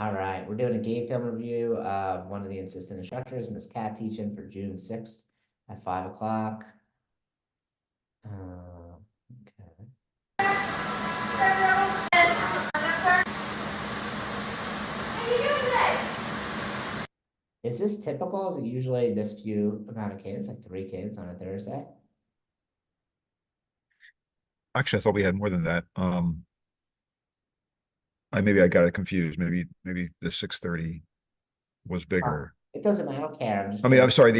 All right, we're doing a game film review of one of the assistant instructors, Miss Kat, teaching for June 6th at 5 o'clock. Okay. Is this typical? Is it usually this few amount of kids, like 3 kids on a Thursday? Actually, I thought we had more than that. Maybe I got it confused. Maybe the 6:30 was bigger. It doesn't matter. I don't care. I'm just I mean, curious. I'm sorry,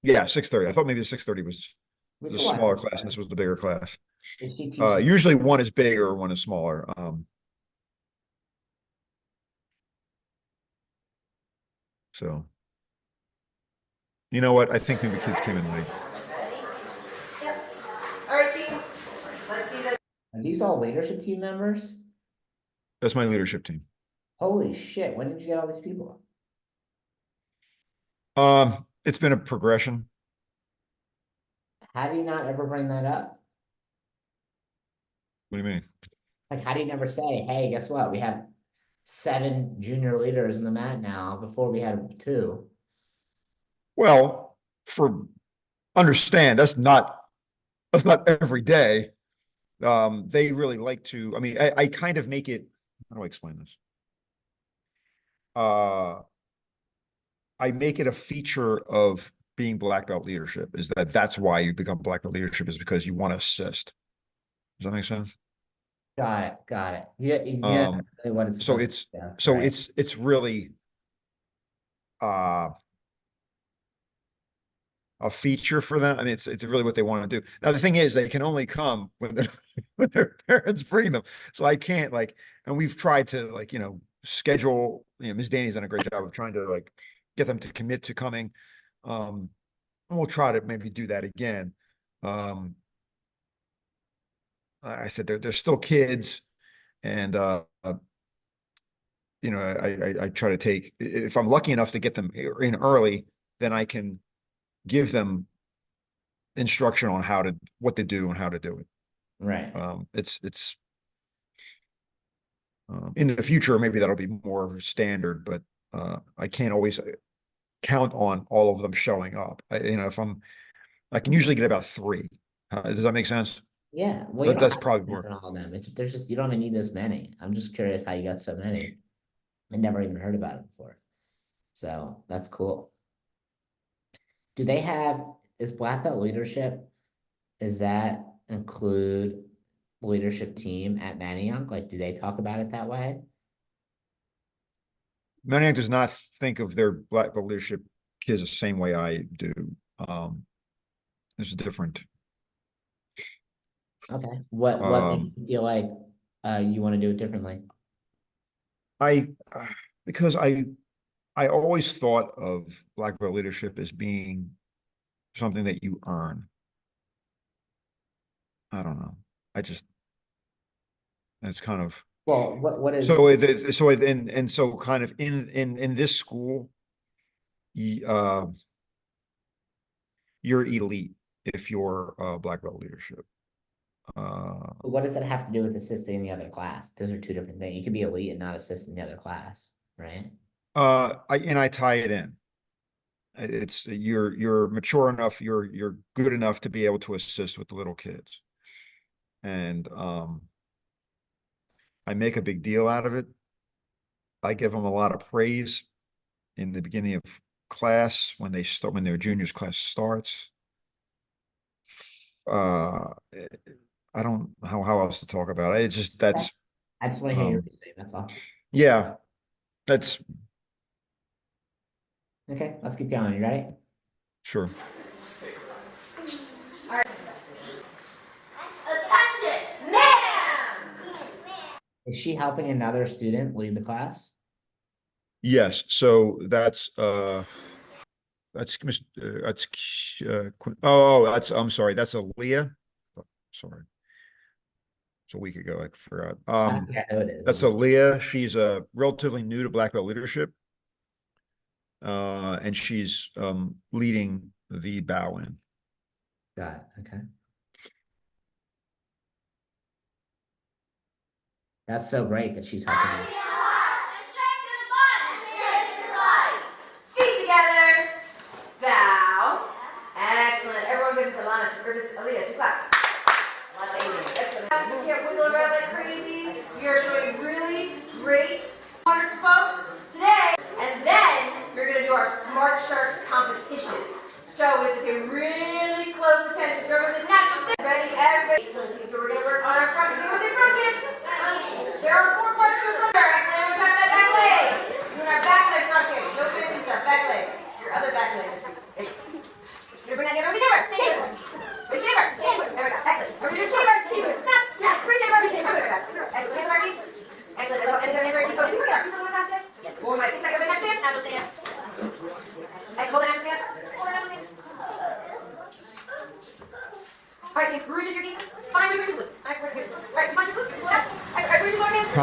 yeah, 6:30. I thought maybe the 6:30 was We the can watch smaller it. class and this was the bigger class. Is she teaching? Usually one is bigger, one is smaller. So you know what? I think maybe kids came in late. All right, team. Let's see the. Are these all leadership team members? That's my leadership team. Holy shit, when did you get all these people? It's been a progression. How do you not ever bring that up? What do you mean? Like, how do you never say, hey, guess what? We have 7 junior leaders in the mat now. Before we had 2. Well, understand that's not every day. They really like to. I mean, I kind of make it. How do I explain this? I make it a feature of being black belt leadership is that's why you become black belt leadership is because you want to assist. Does that make sense? Got it. Yeah, what it's So supposed it's to be, so right? it's really a feature for them. I mean, it's really what they want to do. Now the thing is, they can only come when when their parents bring them. So I can't and we've tried to schedule. Ms. Danny's done a great job of trying to get them to commit to coming. And we'll try to maybe do that again. I said they're still kids, and I try to take if I'm lucky enough to get them in early, then I can give them instruction on what to do and how to do it. Right. It's in the future maybe that'll be more standard, but I can't always count on all of them showing up. I can usually get about 3. Does that make sense? Yeah. Well, you don't That's have probably to more. on all of them. There's just, you don't need this many. I'm just curious how you got so many. I never even heard about it before. So that's cool. Do they have, is black belt leadership, does that include leadership team at Manayunk? Like, do they talk about it that way? Maniac does not think of their black belt leadership kids the same way I do. There's a different. Okay. What makes you feel like you want to do it differently? I because I always thought of black belt leadership as being something that you earn. I don't know. It's kind of Well, what is so kind of in this school, uh, you're elite if you're black belt leadership. what does that have to do with assisting the other class? Those are 2 different things. You could be elite and not assist in the other class, right? I tie it in. It's you're mature enough, you're good enough to be able to assist with the little kids, and I make a big deal out of it. I give them a lot of praise in the beginning of class when their juniors class starts. I don't know how else to talk about it. It's just that's I just want to hear you say, that's all. yeah, that's Okay, let's keep going. You ready? sure. Attention, ma'am. Is she helping another student lead the class? Yes, so that's that's I'm sorry, that's Aaliyah. Oh, sorry. It's a week ago, I forgot. Yeah, I know it is. That's Aaliyah. She's relatively new to black belt leadership. And she's leading the bow in. Got it. Okay. That's so great that she's helping you.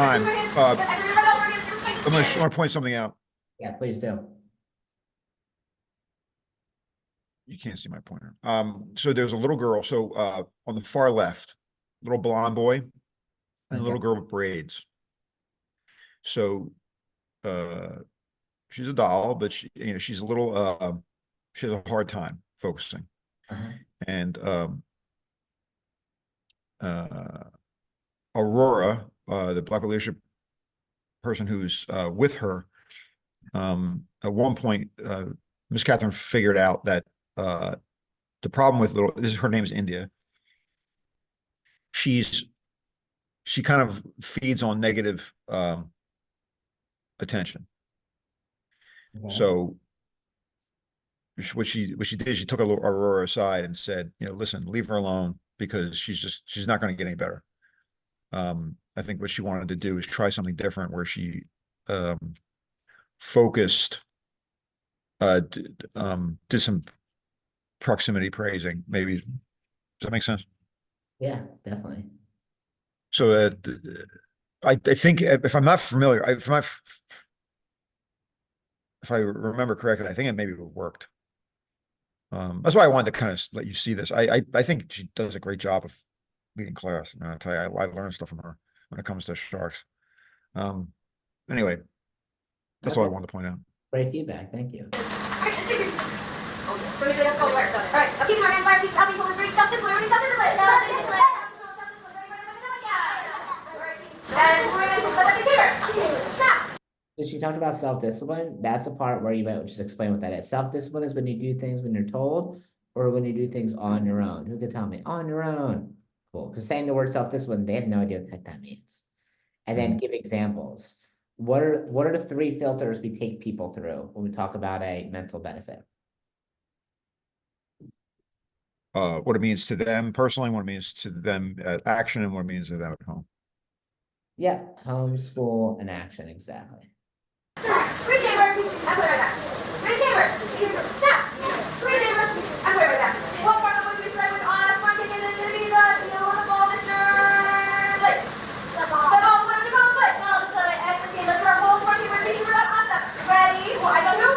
time. I want to point something out. Yeah, please do. You can't see my pointer. So there's a little girl. So on the far left, little blonde boy and a Okay. little girl with braids. So she's a doll, but she's a little she has a hard time focusing. Uh-huh. And Aurora, the Black leadership person who's with her, at one point, Miss Katherine figured out that the problem with her name is India. She kind of feeds on negative attention. Okay. So what she did is she took Aurora aside and said, listen, leave her alone because she's not going to get any better. I think what she wanted to do is try something different where she focused, did some proximity praising, maybe. Does that make sense? Yeah, definitely. So that I think if I'm not familiar, if I remember correctly, I think it maybe worked. That's why I wanted to kind of let you see this. I think she does a great job of leading class. I tell you, I learned stuff from her when it comes to sharks. Anyway, that's all I wanted to point out. Great feedback. Thank you. All right, now keep in mind, fire, keep helping people break something, everybody something. And we're going to put that here. Snap. So she talked about self-discipline. That's a part where you might just explain what that is. Self-discipline is when you do things when you're told, or when you do things on your own. Who could tell me? On your own. Cool. Because saying the word self-discipline, they have no idea what the heck that means. And then give examples. What are the 3 filters we take people through when we talk about a mental benefit? What it means to them personally, what it means to them at action, and what it means to them at home. Yeah, home, school, and action, exactly. Reach chamber, I put it right back. Reach chamber, snap. Reach chamber, I put it right back. What part of the would you start with on a front kick and then gonna be on the ball, Mr. Blake? The ball, what do you call the foot? Ball, the foot. Excellent, let's do our whole front kick, reach chamber up, awesome. Ready? Well, I don't know.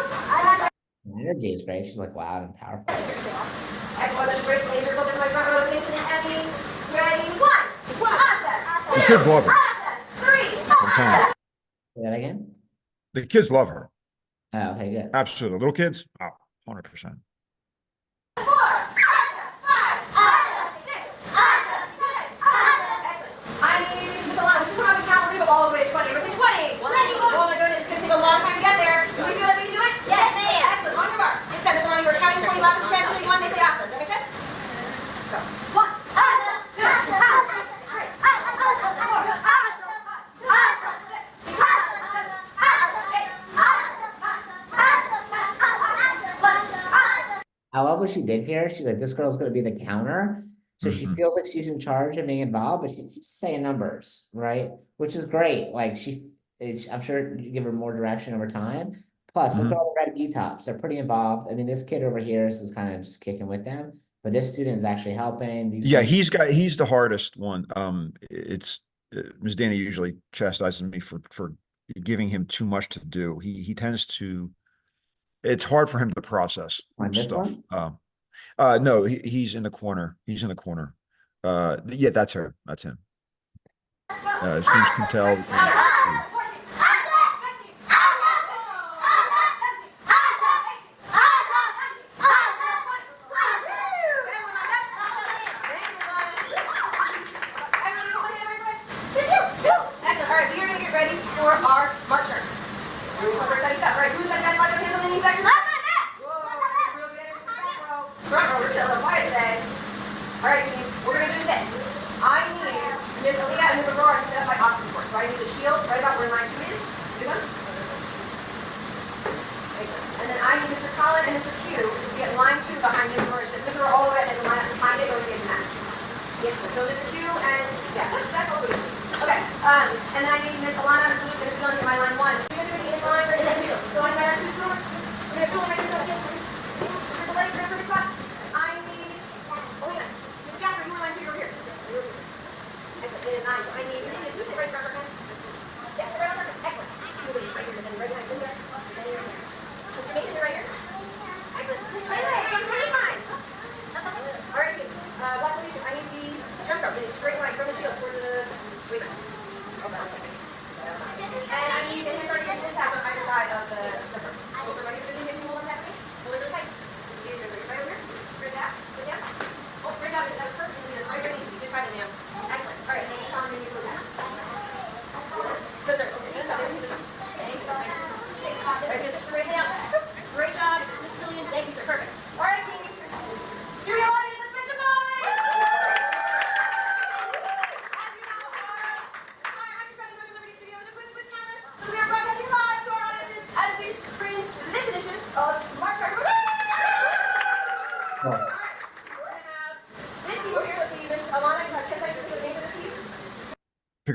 Energy is great. She's like loud and powerful. Excellent, let's break laser focus my front row, face and heavy. Ready? 1. Awesome. The kids love her. Awesome. 3. Say that again? The kids love her. Oh, okay, good. Absolutely. Little kids, 100%. 4. Awesome. 5. Awesome. 6. Awesome. 7. Awesome. Excellent. I need Miss Alana. Come on, we count. We go all the way to 20. Everybody 20. Oh my goodness, it's gonna take a long time to get there. Do we feel like we can do it? Yes, ma'am. Excellent. On your mark. You said Miss Alana, you were counting 20 levels of 10 until you 1. They say awesome. Does that make sense? Go. 1. Awesome. 2. Awesome. 3. Awesome. 4. Awesome. Awesome. 6. Awesome. I love what she did here. She's like, this girl's gonna be the counter. So she feels like she's in charge and being involved, but she's saying numbers, right? Which is great. Like I'm sure you give her more direction over time. Plus, look at all the red B tops. They're pretty involved. I mean, this kid over here is kind of just kicking with them, but this student is actually helping. Yeah, he's the hardest one. It's Ms. Danny usually chastises me for giving him too much to do. He tends to. It's hard for him to process stuff. No, he's in the corner. He's in the corner. Yeah, that's her. That's him. His name's Quintel. And then I need Miss Alana to finish going to my line 1. You're going to be in line right in the middle. So I'm going to ask you to we're going to truly make this go. Mr. Blake, you're in spot. I need, oh yeah, Mr. Jasper, you were line 2, you're over here. Excellent, it is 9, so I need, you sit right in front of him.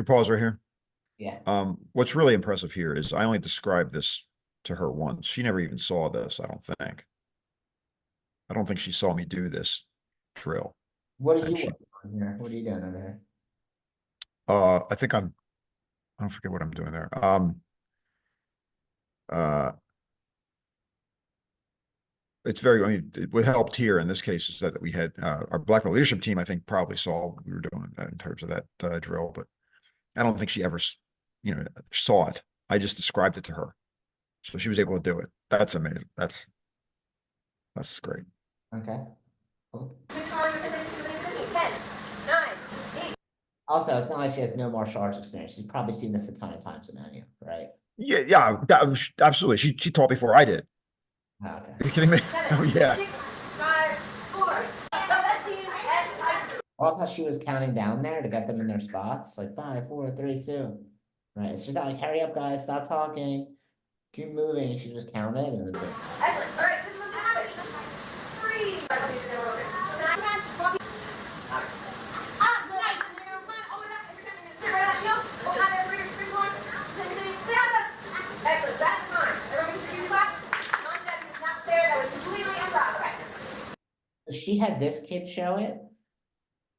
pause right here. Yeah. What's really impressive here is I only described this to her once. She never even saw this, I don't think. I don't think she saw me do this drill. What are And you she, working on here? What are you doing over here? I think I don't forget what I'm doing there. Uh, it's very, I mean, what helped here in this case is that we had, our black belt leadership team, I think probably saw what we were doing in terms of that, drill, but I don't think she ever, you know, saw it. I just described it to her. So she was able to do it. That's amazing. That's great. Okay. Cool. Who's calling your siblings to this team? 10, 9, 8. Also, it's not like she has no martial arts experience. She's probably seen this a ton of times in Manu, right? Yeah, yeah, that was absolutely. She taught before I did. Oh, Are okay. you kidding me? 7, Oh yeah. 6, 5, 4. The best team at time. All how she was counting down there to get them in their spots, like 5, 4, 3, 2. Right. She's not like, hurry up, guys, stop talking. Keep moving. She just counted and then boom. Excellent. All right, this is what's gonna happen. 3. Okay, so now we're open. So now, come on, come on. All right. Ah, nice. And then you're gonna run all the way back. Every time you're gonna sit right on that shield. Hold on there for your first one. Sit on that. Excellent. That's the time. Everyone can use your claps. None of that is not fair. That was completely improv. Okay. So she had this kid show it,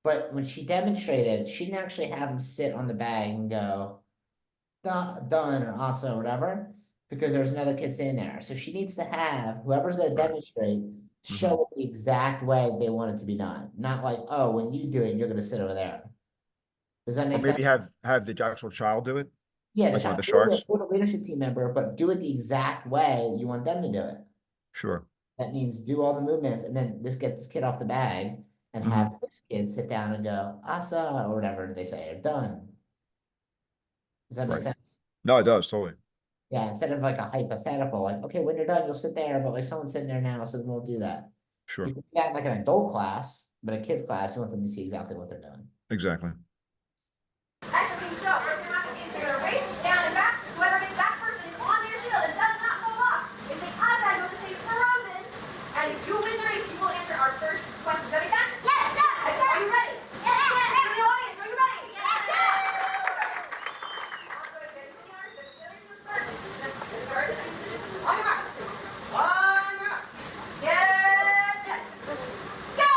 but when she demonstrated, she didn't actually have him sit on the bag and go, done or awesome or whatever, because there's another kid sitting there. So she needs to have whoever's going to Right. demonstrate show it the exact way they want it to be done. Not like, oh, when you do it, you're going to sit over there. Does that Or make maybe sense? have the actual child do it. Yeah, like one of the do it sharks? with a leadership team member, but do it the exact way you want them to do it. Sure. That means do all the movements and then just get this kid off the bag and have this kid sit down and go, asa, or whatever they say, or done. Does that make Right. sense? No, it does totally. Yeah, instead of like a hypothetical, like, okay, when you're done, you'll sit there, but like someone's sitting there now, so then we'll do that. Sure. You can do that in like an adult class, but a kid's class, you want them to see exactly what they're doing. Exactly. Excellent team. So what's gonna happen is they're gonna race down and back. Whoever gets back first and is on their shield and does not fall off, they say Asa, you have to say frozen. And if you win the race, you will answer our first question. Does that make sense? Yes, sir. Excellent. Are you ready? Yes. To the audience, are you ready? Yes. On your mark. On your mark. Get set. Go!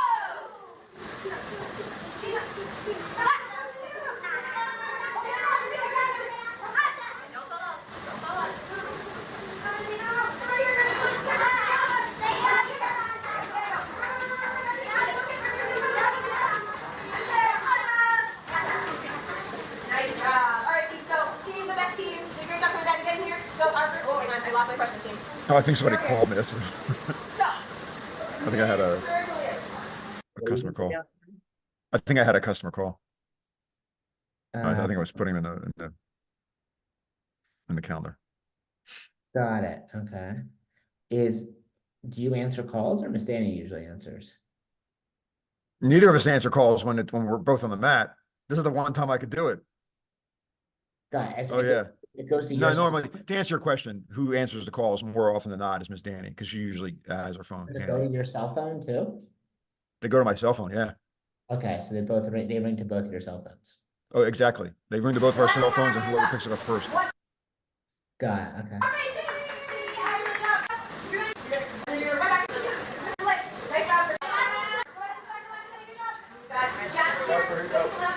Nice job. All right, team. So, team, the best team. Did a great job coming back and getting here. So, our first, oh, hang on. I lost my questions, team. Oh, I think somebody called me. That's So, I think I had a customer call. I think I had a customer call. I think I was putting him in the calendar. Got it, okay. Do you answer calls or Miss Danny usually answers? Neither of us answer calls when we're both on the mat. This is the one time I could do it. Got it. Oh yeah. It goes to No, your. normally to answer your question, who answers the calls more often than not is Miss Danny because she usually has her phone Does it go handy. to your cell phone too? They go to my cell phone, yeah. Okay, so they both ring, they ring to both your cell phones. Oh, exactly. They ring to both of our cell phones and whoever picks it up first. Got it, okay.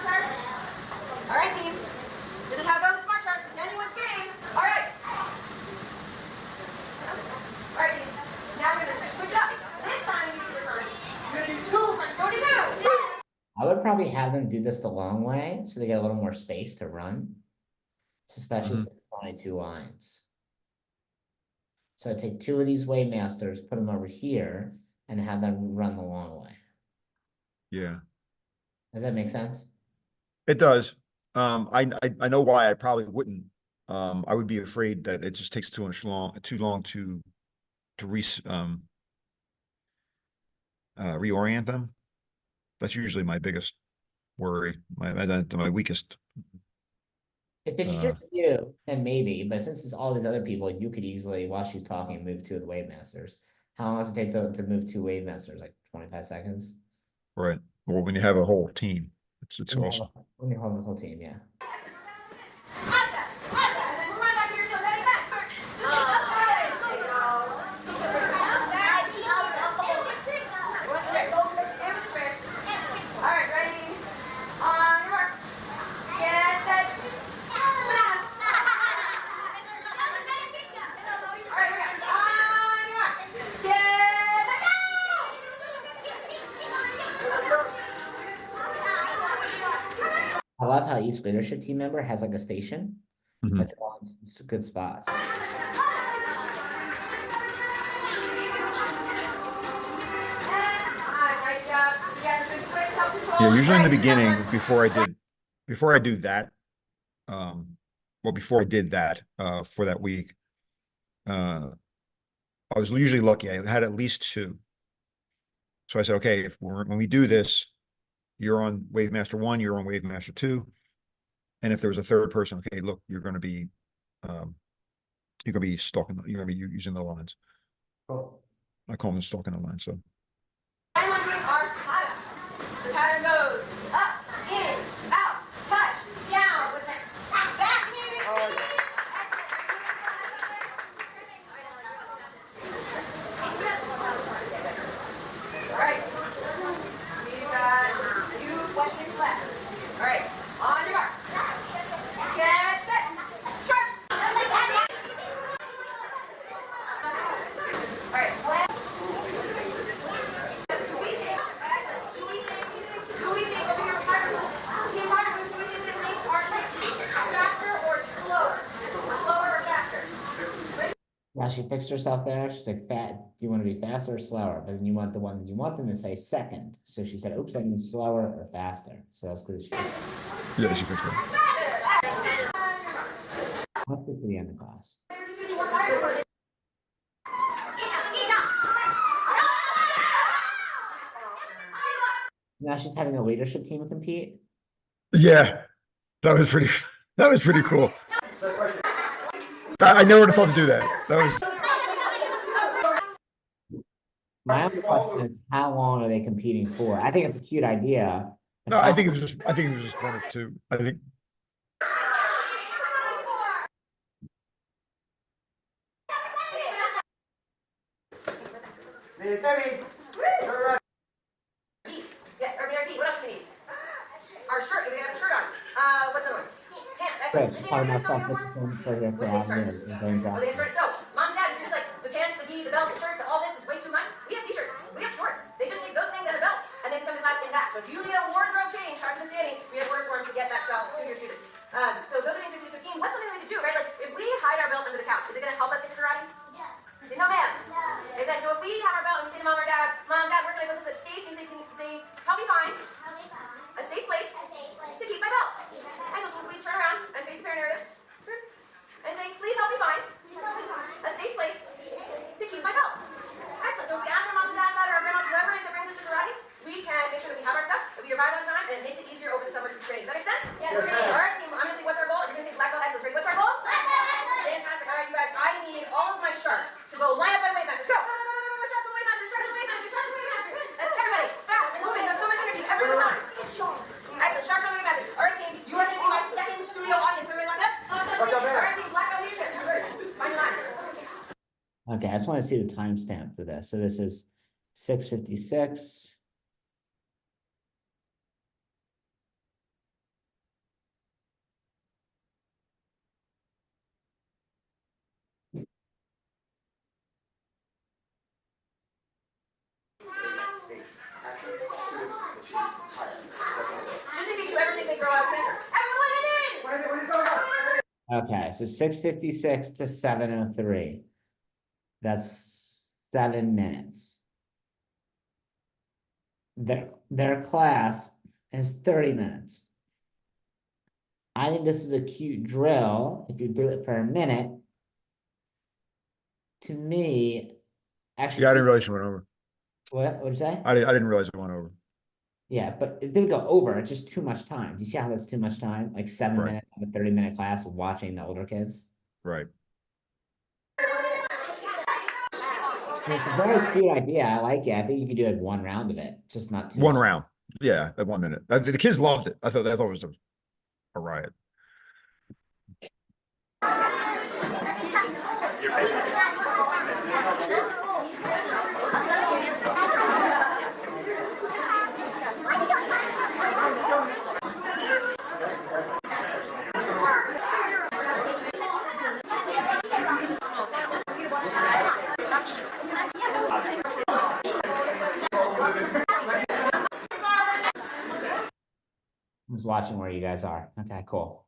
All right, team. This is how it goes with Smart Sharks. It's anyone's game. All right. All right, team. Now we're gonna switch it up. This time we need to refer. We're gonna do 2 for 22. I would probably have them do this the long way, so they get a little more space to run. Especially since it's only 2 lines. So I take 2 of these Waymasters, put them over here, and have them run the long way. Yeah, Does that make sense? it does. I know why I probably wouldn't. I would be afraid that it just takes too long to reorient them. That's usually my biggest worry, my weakest. If it's just you, then maybe, but since it's all these other people, you could easily, while she's talking, move 2 of the Wavemasters. How long does it take to move 2 Wavemasters? Like 25 seconds? Right. Well, when you have a whole team, it's When you have awesome. when you hold the whole team, yeah. each leadership team member has like a station, Mhm. but they're all in good spots. Nice job. Yeah, quick self-control. Yeah, usually in the Right, beginning, one. before I do that, well, before I did that, for that week, I was usually lucky. I had at least two. So I said, okay, when we do this, you're on Wave Master 1, you're on Wave Master 2. And if there was a third person, okay, look, you're going to be stalking, you're going to be using the lines. Cool. I call them stalking the lines. So And one group are kata. The pattern goes up, in, out, touch, down. What's next? Back, maybe. All right. We've got few questions left. All right. On your mark. Get set. Start. All right. Do we think over here with Tiger Boots, Team Tiger Boots, do we think that it makes our kicks faster or slower? Or slower or faster? Now she fixed herself there. She's like, "Fat. Do you want to be faster or slower?" But then you want them to say second. So she said, "Oops, I mean slower or faster." So that's good. yeah, she fixed that. Let's get to the end of class. Now she's having a leadership team compete. Yeah, that was pretty. That was pretty cool. I never would have thought to do that. That was. My only question is, how long are they competing for? I think it's a cute idea. but No, how- I think it was just 1 or 2. I think. Yes, Urban RD. What else do we need? Our shirt. We have a shirt on. What's another one? Pants. Great. Excellent. Part of my Christina, stuff you is uniform? for here for What do they Avenue start? and going Well, they back. start. So, mom and dad, if you're just like the pants, the gi, the belt, the shirt, all this is way too much. We have t-shirts. We have shorts. They just need those things and a belt, and they can come to class in that. So if you need a wardrobe change, talk to Miss Danny. We have order forms to get that stuff to your students. So those are things we do. So team, what's something that we could do, right? Like if we hide our belt under the couch, is it going to help us get to karate? Say, no, ma'am. No. Is that so? If we have our belt and we say to mom or dad, "Mom, Dad, where can I put this at safe?" You say, "Can you say, help me find a safe place to keep my belt?" And so we turn around and face the parent area and say, "Please help me find a safe place to keep my belt." Excellent. So if we ask our moms and dads that, or our grandmas, whoever it is that brings us to karate, we can make sure that we have our stuff, that we arrive on time, and it makes it easier over the summer to train. Does that make sense? Yes. All right, team. I'm going to say, what's our goal? You're going to say black belt excellence. Ready? What's our goal? Fantastic. All right, you guys. I need all of my sharks to go line up by weight masters. Go! Sharks on the weight masters. Sharks on the weight masters. Sharks on the weight masters. And everybody, fast, moving. There's so much energy every single time. Excellent. Sharks on the weight masters. All right, team. You are going to be my second studio audience. Everybody lined up? All right, team. Black belt leadership. First, find your lines. Okay, I just want to see the timestamp for this. So this is 6:56. Just in case you ever think they grow out of center. Everyone in! Okay, so 6:56 to 7:03. That's 7 minutes. Their class is 30 minutes. I think this is a cute drill. If you do it for a minute, to me, actually. Yeah, I didn't realize she went over. What'd you say? I didn't realize it went over. Yeah, but it didn't go over. It's just too much time. Do you see how that's too much time? Like 7 Right. minutes of a 30-minute class of watching the older kids. Right. It's a very cute idea. I like it. I think you could do like one round of it, just not two. One round. Yeah, at 1 minute. The kids loved it. I thought it was a riot. watching where you guys are. Okay, cool.